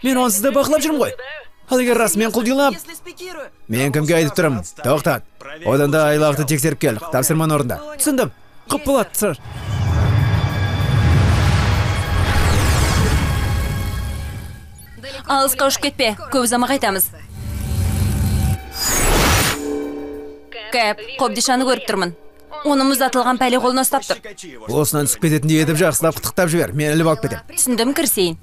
Мен онсыз да бақылап жүрмін ғой. Ал егер расымен құлдилап, мен кімге айтып тұрмын? Тоқтат. Одан да айлақты тексеріп кел. Тапсырманы орында. Түсіндім. Құп болады, сыр. Алысқа ұшып кетпе. Көп ұзамай қайтамыз. Кәп, Қобдишаны көріп тұрмын. Оны мұздатылған пәле қолына ұстап тұр. Осынан түсіп кететіндей етіп жақсылап құттықтап жібер. Мен іліп алып кетем. Түсіндім, кірісейін.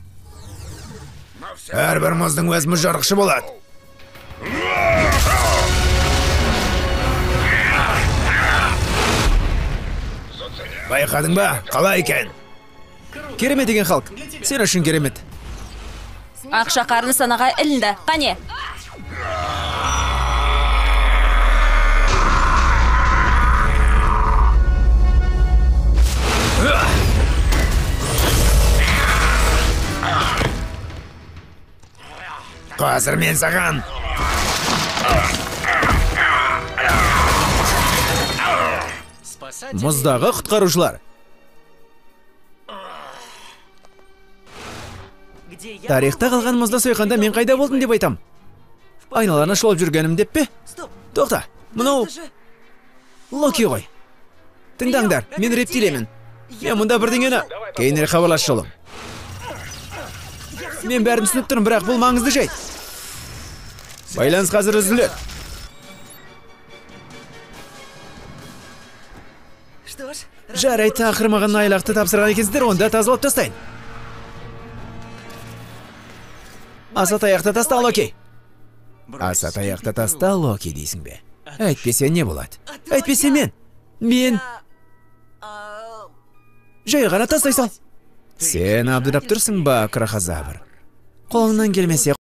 Әрбір мұздың өз мұз жарықшы болады. Байқадың ба? Қалай екен? Керемет деген халық. Сен үшін керемет. Ақша қарны санаға ілінді. Қане? Қазір мен саған. Мұздағы құтқарушылар. Тарихта қалған мұзды сойқанда мен қайда болдым деп айтам. Айналаны шолып жүргенім деп пе? Тоқта, мұнау Локи ғой. Тыңдаңдар, мен рептилиямын. Мен мұнда бірдеңені кейінірек хабарлас жолым. Мен бәрін түсініп тұрмын, бірақ бұл маңызды жайт. Байланыс қазір үзіледі. Жарайды, ақырмаған айлақты тапсырған екенсіздер, онда тазалап тастайын. Аса таяқты таста, Локи. Аса таяқты таста, Локи дейсің бе? Әйтпесе не болады? Әйтпесе мен... Жай ғана тастай сал. Сен абдырап тұрсың ба, крахозавр? Қолыңнан келмесе